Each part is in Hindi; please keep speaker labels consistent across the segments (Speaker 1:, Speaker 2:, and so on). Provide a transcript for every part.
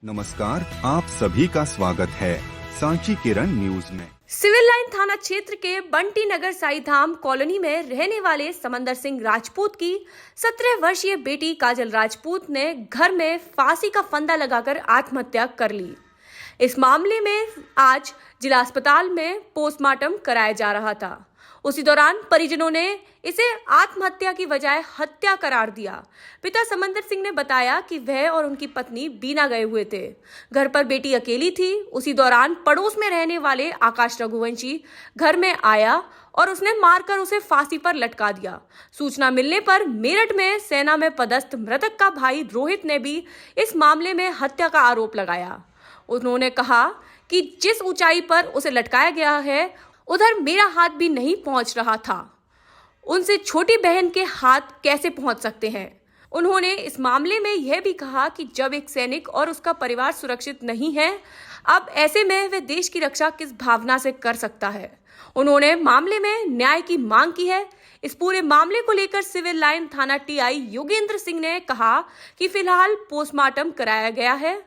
Speaker 1: नमस्कार, आप सभी का स्वागत है सांची किरण न्यूज में।
Speaker 2: सिविल लाइन थाना क्षेत्र के बंटी नगर साईधाम कॉलोनी में रहने वाले समंदर सिंह राजपूत की 17 वर्षीय बेटी काजल राजपूत ने घर में फांसी का फंदा लगाकर आत्महत्या कर ली। इस मामले में आज जिला अस्पताल में पोस्टमार्टम कराया जा रहा था। उसी दौरान परिजनों ने इसे आत्महत्या की बजाय हत्या करार दिया। पिता समंदर सिंह ने बताया कि वह और उनकी पत्नी बीना गए हुए थे। घर पर बेटी अकेली थी। उसी दौरान पड़ोस में रहने वाले आकाश रघुवंशी घर में आया और उसने मारकर उसे फांसी पर लटका दिया। सूचना मिलने पर मेरठ में सेना में पदस्थ मृतक का भाई रोहित ने भी इस मामले में हत्या का आरोप लगाया। उन्होंने कहा कि जिस ऊंचाई पर उसे लटकाया गया है उधर मेरा हाथ भी नहीं पहुंच रहा था। उनसे छोटी बहन के हाथ कैसे पहुंच सकते हैं। उन्होंने इस मामले में यह भी कहा कि जब एक सैनिक और उसका परिवार सुरक्षित नहीं है, अब ऐसे में वह देश की रक्षा किस भावना से कर सकता है। उन्होंने मामले में न्याय की मांग की है। इस पूरे मामले को लेकर सिविल लाइन थाना टीआई योगेंद्र सिंह ने कहा कि फिलहाल पोस्टमार्टम कराया गया है,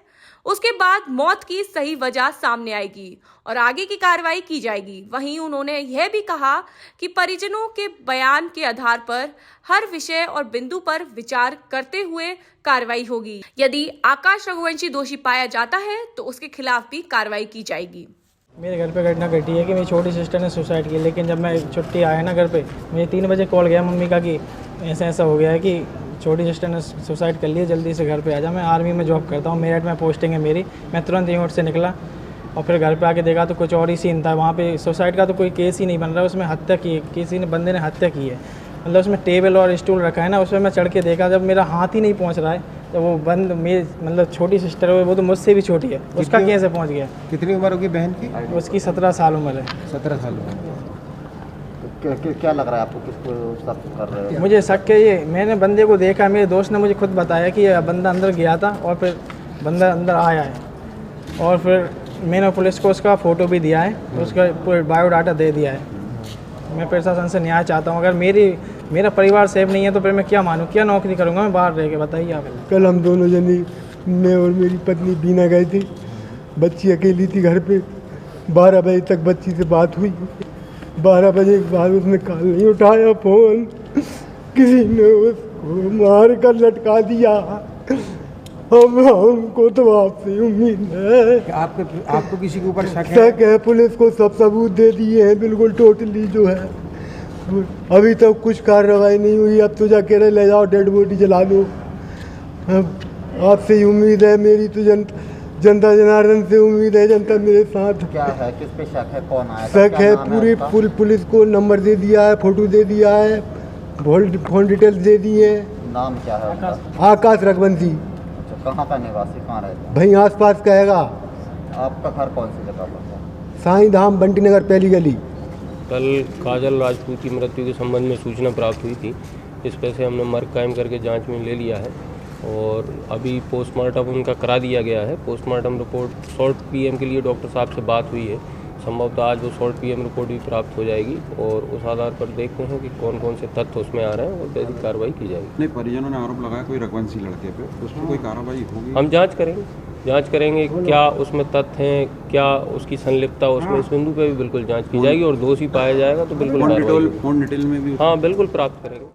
Speaker 2: उसके बाद मौत की सही वजह सामने आएगी और आगे की कार्रवाई की जाएगी। वहीं उन्होंने यह भी कहा कि परिजनों के बयान के आधार पर हर विषय और बिंदु पर विचार करते हुए कार्रवाई होगी। यदि आकाश रघुवंशी दोषी पाया जाता है तो उसके खिलाफ भी कार्रवाई की जाएगी।
Speaker 3: मेरे घर पे घटना घटी है कि मेरी छोटी सिस्टर ने सुसाइड की, लेकिन जब मैं छुट्टी आया ना घर पे, मुझे 3 बजे कॉल गया मम्मी का कि ऐसा हो गया है कि छोटी सिस्टर ने सुसाइड कर लिया, जल्दी से घर पे आ जा। मैं आर्मी में जॉब करता हूँ, मेरठ में पोस्टिंग है मेरी। मैं तुरंत यहीं से निकला और फिर घर पे आके देखा तो कुछ और ही सीन था। वहाँ पे सुसाइड का तो कोई केस ही नहीं बन रहा, उसमें हत्या की, किसी ने बंदे ने हत्या की है। मतलब उसमें टेबल और स्टूल रखा है ना, उसमें मैं चढ़ के देखा, जब मेरा हाथ ही नहीं पहुँच रहा है, तो वो बंद मेरी मतलब छोटी सिस्टर है, वो तो मुझसे भी छोटी है, उसका कैसे पहुँच गया।
Speaker 4: कितनी उम्र होगी बहन की?
Speaker 3: उसकी 17 साल उम्र है।
Speaker 4: 17 साल।
Speaker 5: क्या लग रहा है आपको, किसको शक कर रहे हो?
Speaker 3: मुझे शक है ये, मैंने बंदे को देखा, मेरे दोस्त ने मुझे खुद बताया कि ये बंदा अंदर गया था और फिर बंदा अंदर आया है और फिर मैंने पुलिस को उसका फ़ोटो भी दिया है, उसका पूरा बायोडाटा दे दिया है। मैं प्रशासन से न्याय चाहता हूँ। अगर मेरा परिवार सेफ नहीं है तो फिर मैं क्या मानूं, क्या नौकरी करूँगा मैं बाहर रह के, बताइए आप।
Speaker 6: कल हम दोनों जनी, मैं और मेरी पत्नी बीना गए थे। बच्ची अकेली थी घर पे। 12 बजे तक बच्ची से बात हुई। 12 बजे के बाद उसने कॉल नहीं उठाया, फ़ोन किसी ने उसको मार कर लटका दिया। हमको तो आपसे उम्मीद है।
Speaker 4: आपको किसी के ऊपर शक
Speaker 6: है? पुलिस को सब सबूत दे दिए हैं, बिल्कुल टोटली जो है। अभी तक कुछ कार्रवाई नहीं हुई। अब तो जाके ले जाओ, डेड बॉडी जला दो। आपसे ही उम्मीद है मेरी, तो जनता जनार्दन से उम्मीद है, जनता मेरे साथ।
Speaker 5: क्या है, किस पे शक है, कौन आया?
Speaker 6: शक है पूरी पुलिस को नंबर दे दिया है, फोटो दे दिया है, फोन डिटेल्स दे दिए हैं।
Speaker 5: नाम क्या है उनका?
Speaker 6: आकाश रघुवंशी।
Speaker 5: अच्छा, कहाँ का निवासी, कहाँ रहता है?
Speaker 6: भाई आसपास का हैगा।
Speaker 5: आपका घर कौन सी जगह पर है?
Speaker 6: साईधाम बंटी नगर पहली गली।
Speaker 7: कल काजल राजपूत की मृत्यु के संबंध में सूचना प्राप्त हुई थी। इस पर से हमने मर्ग कायम करके जांच में ले लिया है और अभी पोस्टमार्टम उनका करा दिया गया है। पोस्टमार्टम रिपोर्ट शॉर्ट पीएम के लिए डॉक्टर साहब से बात हुई है, संभवतः आज वो शॉर्ट पीएम रिपोर्ट भी प्राप्त हो जाएगी और उस आधार पर देखते हैं कि कौन कौन से तथ्य उसमें आ रहे हैं और जैसी कार्रवाई की जाएगी।
Speaker 4: नहीं, परिजनों ने आरोप लगाया कोई रघुवंशी लड़के पे, उसमें कोई कार्रवाई होगी?
Speaker 7: हम जांच करेंगे क्या उसमें तथ्य हैं, क्या उसकी संलिप्तता उसमें, इस बिंदु पर भी बिल्कुल जांच की जाएगी और दोषी पाया जाएगा तो बिल्कुल
Speaker 4: फोन डिटेल में भी
Speaker 7: हाँ बिल्कुल प्राप्त करेंगे।